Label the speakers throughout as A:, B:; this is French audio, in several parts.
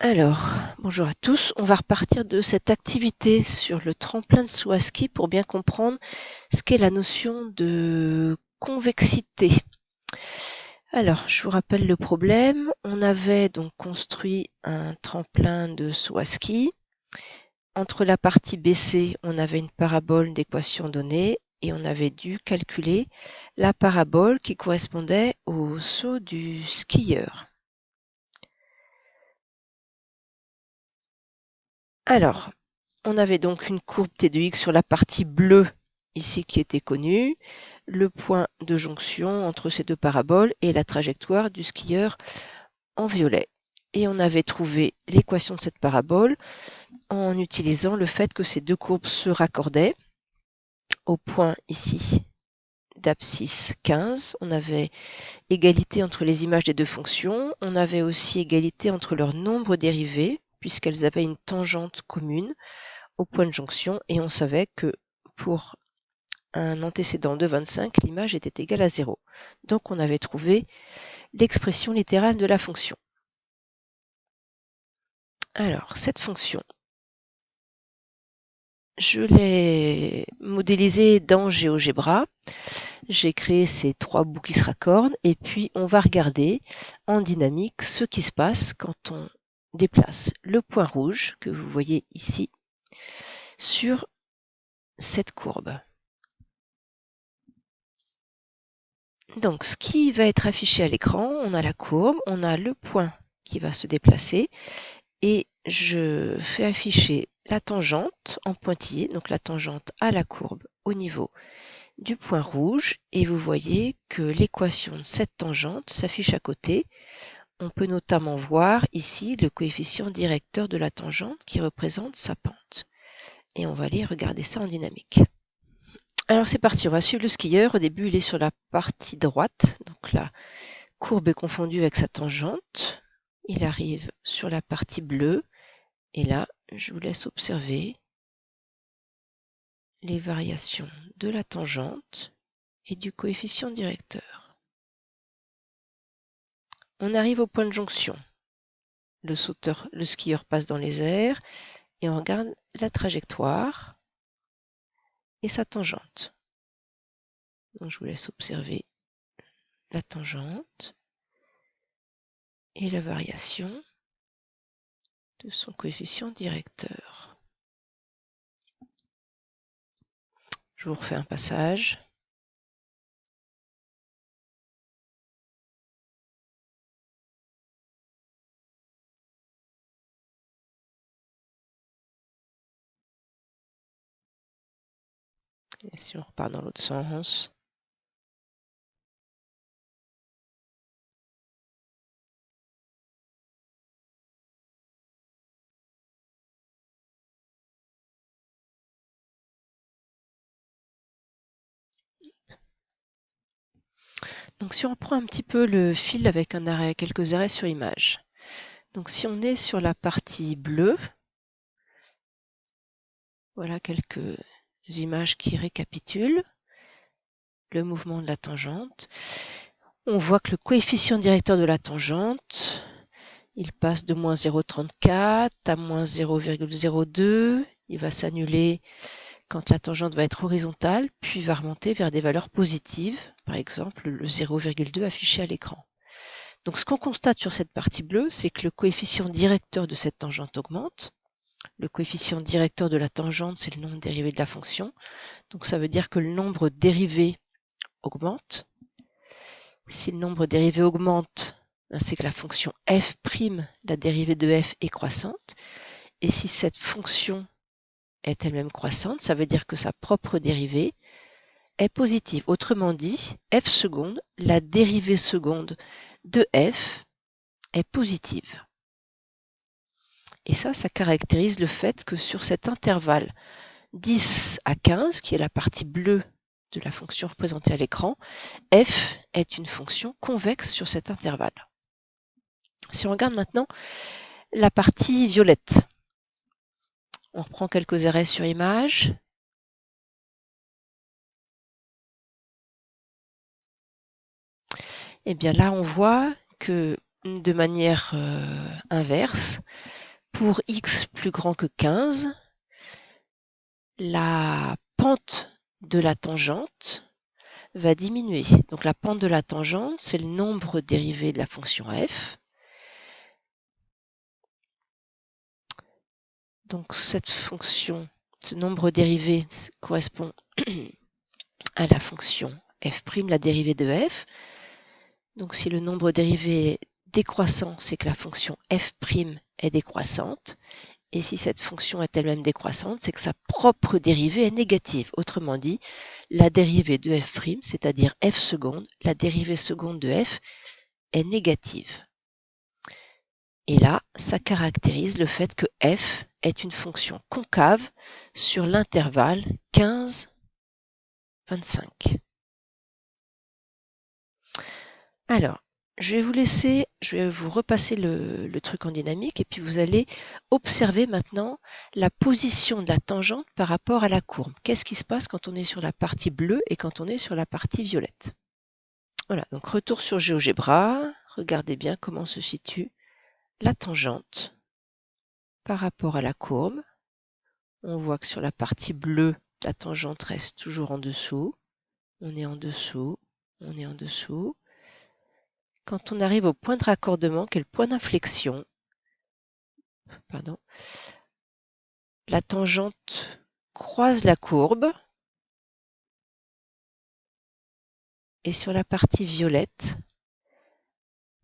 A: Alors, bonjour à tous. On va repartir de cette activité sur le tremplin de saut à ski pour bien comprendre ce qu'est la notion de convexité. Alors, je vous rappelle le problème. On avait donc construit un tremplin de saut à ski. Entre la partie BC, on avait une parabole d'équation donnée et on avait dû calculer la parabole qui correspondait au saut du skieur. Alors, on avait donc une courbe T de x sur la partie bleue ici qui était connue, le point de jonction entre ces deux paraboles et la trajectoire du skieur en violet. Et on avait trouvé l'équation de cette parabole en utilisant le fait que ces deux courbes se raccordaient au point ici d'abscisse 15. On avait égalité entre les images des deux fonctions. On avait aussi égalité entre leurs nombres dérivés puisqu'elles avaient une tangente commune au point de jonction et on savait que pour un antécédent de 25, l'image était égale à 0. Donc on avait trouvé l'expression littérale de la fonction. Alors, cette fonction, je l'ai modélisée dans GeoGebra. J'ai créé ces trois bouts qui se raccordent et puis on va regarder en dynamique ce qui se passe quand on déplace le point rouge que vous voyez ici sur cette courbe. Donc, ce qui va être affiché à l'écran, on a la courbe, on a le point qui va se déplacer et je fais afficher la tangente en pointillé, donc la tangente à la courbe au niveau du point rouge et vous voyez que l'équation de cette tangente s'affiche à côté. On peut notamment voir ici le coefficient directeur de la tangente qui représente sa pente. Et on va aller regarder ça en dynamique. Alors c'est parti, on va suivre le skieur. Au début, il est sur la partie droite, donc la courbe est confondue avec sa tangente. Il arrive sur la partie bleue et là, je vous laisse observer les variations de la tangente et du coefficient directeur. On arrive au point de jonction. Le skieur passe dans les airs et on regarde la trajectoire et sa tangente. Donc je vous laisse observer la tangente et la variation de son coefficient directeur. Je vous refais un passage. Et si on repart dans l'autre sens, donc si on reprend un petit peu le fil avec quelques arrêts sur image. Donc si on est sur la partie bleue, voilà quelques images qui récapitulent le mouvement de la tangente. On voit que le coefficient directeur de la tangente, il passe de moins 0,34 à moins 0,02. Il va s'annuler quand la tangente va être horizontale, puis va remonter vers des valeurs positives, par exemple le 0,2 affiché à l'écran. Donc ce qu'on constate sur cette partie bleue, c'est que le coefficient directeur de cette tangente augmente. Le coefficient directeur de la tangente, c'est le nombre dérivé de la fonction. Donc ça veut dire que le nombre dérivé augmente. Si le nombre dérivé augmente, c'est que la fonction f', la dérivée de f, est croissante. Et si cette fonction est elle-même croissante, ça veut dire que sa propre dérivée est positive. Autrement dit, f seconde, la dérivée seconde de f, est positive. Et ça caractérise le fait que sur cet intervalle 10 à 15, qui est la partie bleue de la fonction représentée à l'écran, f est une fonction convexe sur cet intervalle. Si on regarde maintenant la partie violette, on reprend quelques arrêts sur image. Et bien là, on voit que de manière inverse. Pour x plus grand que 15, la pente de la tangente va diminuer. Donc la pente de la tangente, c'est le nombre dérivé de la fonction f. Donc cette fonction, ce nombre dérivé correspond à la fonction f', la dérivée de f. Donc si le nombre dérivé est décroissant, c'est que la fonction f' est décroissante. Et si cette fonction est elle-même décroissante, c'est que sa propre dérivée est négative. Autrement dit, la dérivée de f', c'est-à-dire f seconde, la dérivée seconde de f est négative. Et là, ça caractérise le fait que f est une fonction concave sur l'intervalle 15, 25. Alors, je vais vous repasser le truc en dynamique et puis vous allez observer maintenant la position de la tangente par rapport à la courbe. Qu'est-ce qui se passe quand on est sur la partie bleue et quand on est sur la partie violette? Voilà, donc retour sur GeoGebra. Regardez bien comment se situe la tangente par rapport à la courbe. On voit que sur la partie bleue, la tangente reste toujours en dessous. On est en dessous, on est en dessous. Quand on arrive au point de raccordement, qui est le point d'inflexion, la tangente croise la courbe. Et sur la partie violette,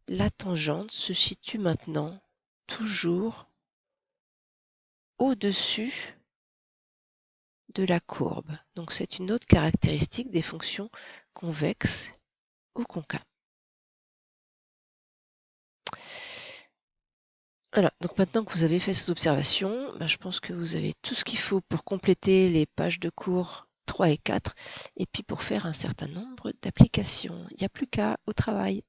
A: la tangente se situe maintenant toujours au-dessus de la courbe. Donc c'est une autre caractéristique des fonctions convexes ou concaves. Voilà, donc maintenant que vous avez fait ces observations, je pense que vous avez tout ce qu'il faut pour compléter les pages de cours 3 et 4 et puis pour faire un certain nombre d'applications. Il n'y a plus qu'à au travail.